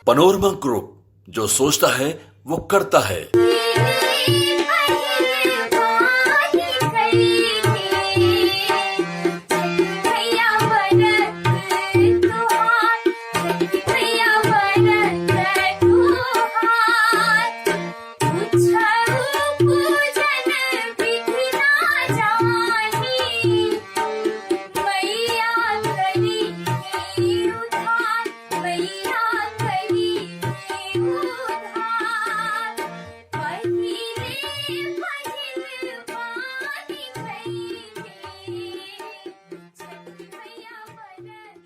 Panorama group, जो सोचता है वो करता है।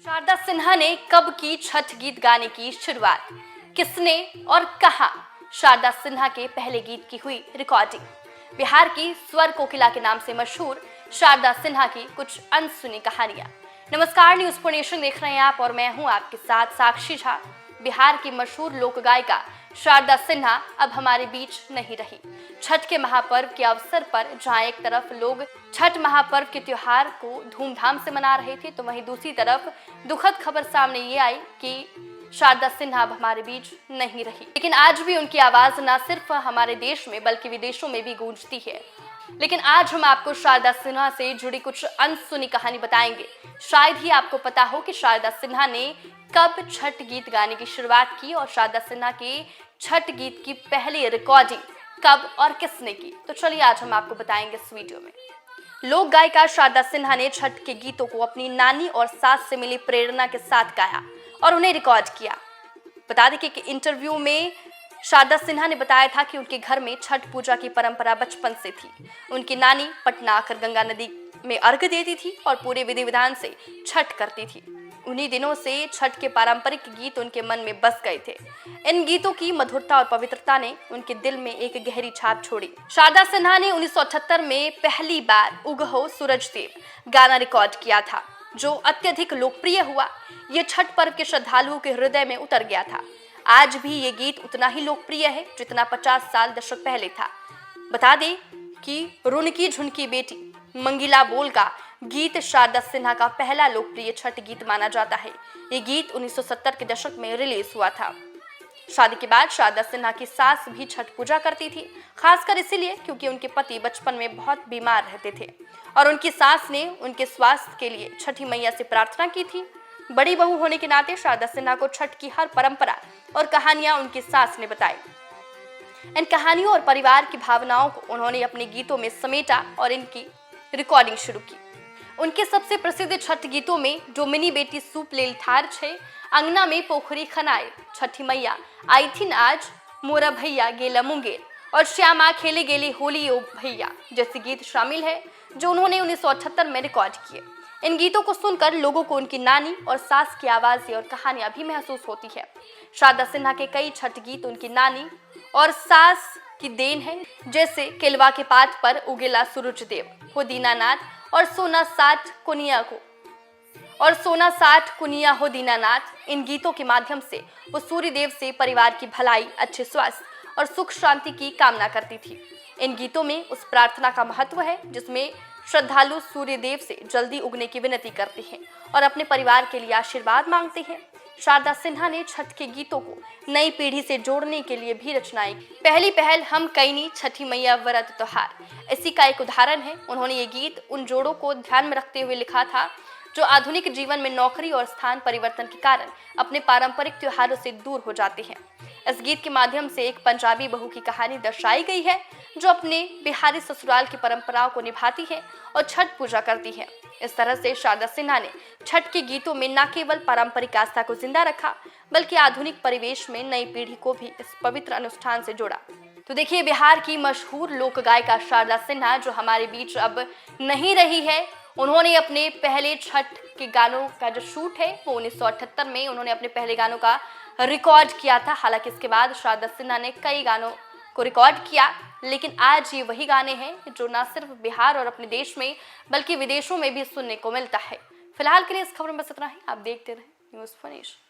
शारदा सिन्हा ने कब की छठ गीत गाने की शुरुआत, किसने और कहां शारदा सिन्हा के पहले गीत की हुई रिकॉर्डिंग। बिहार की स्वर कोकिला के नाम से मशहूर शारदा सिन्हा की कुछ अनसुनी कहानियां। नमस्कार, न्यूज़ फॉर नेशन देख रहे हैं आप और मैं हूं आपके साथ साक्षी झा। बिहार की मशहूर लोक गायिका शारदा सिन्हा अब हमारे बीच नहीं रही। छठ के महापर्व के अवसर पर जहां एक तरफ लोग छठ महापर्व के त्योहार को धूमधाम से मना रहे थे, तो वहीं दूसरी तरफ दुखद खबर सामने ये आई कि शारदा सिन्हा अब हमारे बीच नहीं रही। लेकिन आज भी उनकी आवाज न सिर्फ हमारे देश में बल्कि विदेशों में भी गूंजती है। लेकिन आज हम आपको शारदा सिन्हा से जुड़ी कुछ अनसुनी कहानी बताएंगे। शायद ही आपको पता हो कि शारदा सिन्हा ने कब छठ गीत गाने की शुरुआत की और शारदा सिन्हा के छठ गीत की पहली रिकॉर्डिंग कब और किसने की। तो चलिए आज हम आपको बताएंगे इस वीडियो में। लोक गायिका शारदा सिन्हा ने छठ के गीतों को अपनी नानी और सास से मिली प्रेरणा के साथ गाया और उन्हें रिकॉर्ड किया। बता दें कि इंटरव्यू में शारदा सिन्हा ने बताया था कि उनके घर में छठ पूजा की परंपरा बचपन से थी। उनकी नानी पटना आकर गंगा नदी में अर्घ देती थी और पूरे विधि विधान से छठ करती थी। उन्हीं दिनों से छठ के पारंपरिक गीत उनके मन में बस गए थे। इन गीतों की मधुरता और पवित्रता ने उनके दिल में एक गहरी छाप छोड़ी। शारदा सिन्हा ने 1978 में पहली बार उगहो सूरज देव गाना रिकॉर्ड किया था, जो अत्यधिक लोकप्रिय हुआ। ये छठ पर्व के श्रद्धालुओं के हृदय में उतर गया था। आज भी ये गीत उतना ही लोकप्रिय है जितना 50 साल दशक पहले था। बता दें कि रुनकी झुनकी बेटी मंगीला बोल का गीत शारदा सिन्हा का पहला लोकप्रिय छठ गीत माना जाता है। ये गीत 1970 के दशक में रिलीज हुआ था। शादी के बाद शारदा सिन्हा की सास भी छठ पूजा करती थी, खासकर इसीलिए क्योंकि उनके पति बचपन में बहुत बीमार रहते थे और उनकी सास ने उनके स्वास्थ्य के लिए छठी मैया से प्रार्थना की थी। बड़ी बहू होने के नाते शारदा सिन्हा को छठ की हर परंपरा और कहानियां उनकी सास ने बताई। इन कहानियों और परिवार की भावनाओं को उन्होंने अपने गीतों में समेटा और इनकी रिकॉर्डिंग शुरू की। उनके सबसे प्रसिद्ध छठ गीतों में डोमिनी बेटी सूप लेल थार छे, अंगना में पोखरी खनाए, छठी मैया आई थी आज, मोरा भैया गेला मुंगेर और श्यामा खेले गेले होली ओ भैया जैसे गीत शामिल है, जो उन्होंने 1978 में रिकॉर्ड किए। इन गीतों को सुनकर लोगों को उनकी नानी और सास की आवाज़ें और कहानियां भी महसूस होती है। शारदा सिन्हा के कई छठ गीत उनकी नानी और सास की देन है, जैसे केलवा के पात पर उगेला सूरज देव हो दीनानाथ और सोना साठ कुनिया हो दीनानाथ। इन गीतों के माध्यम से वो सूर्य देव से परिवार की भलाई, अच्छे स्वास्थ्य और सुख शांति की कामना करती थी। इन गीतों में उस प्रार्थना का महत्व है जिसमें श्रद्धालु सूर्य देव से जल्दी उगने की विनती करते हैं और अपने परिवार के लिए आशीर्वाद मांगते हैं। शारदा सिन्हा ने छठ के गीतों को नई पीढ़ी से जोड़ने के लिए भी रचनाएं की। पहली पहल हम कैनी छठी मैया व्रत त्योहार इसी का एक उदाहरण है। उन्होंने ये गीत उन जोड़ों को ध्यान में रखते हुए लिखा था जो आधुनिक जीवन में नौकरी और स्थान परिवर्तन के कारण अपने पारंपरिक त्योहारों से दूर हो जाते हैं। इस गीत के माध्यम से एक पंजाबी बहू की कहानी दर्शाई गई है जो अपने बिहारी ससुराल की परंपराओं को निभाती है और छठ पूजा करती है। इस तरह से शारदा सिन्हा ने छठ के गीतों में न केवल पारंपरिक आस्था को जिंदा रखा बल्कि आधुनिक परिवेश में नई पीढ़ी को भी इस पवित्र अनुष्ठान से जोड़ा। तो देखिए, बिहार की मशहूर लोक गायिका शारदा सिन्हा जो हमारे बीच अब नहीं रही है, उन्होंने अपने पहले छठ के गानों का जो शूट है वो 1978 में उन्होंने अपने पहले गानों का रिकॉर्ड किया था। हालांकि इसके बाद शारदा सिन्हा ने कई गानों को रिकॉर्ड किया, लेकिन आज ये वही गाने हैं जो न सिर्फ बिहार और अपने देश में बल्कि विदेशों में भी सुनने को मिलता है। फिलहाल के लिए इस खबर में बस इतना ही। आप देखते रहें न्यूज़ फॉर नेशन।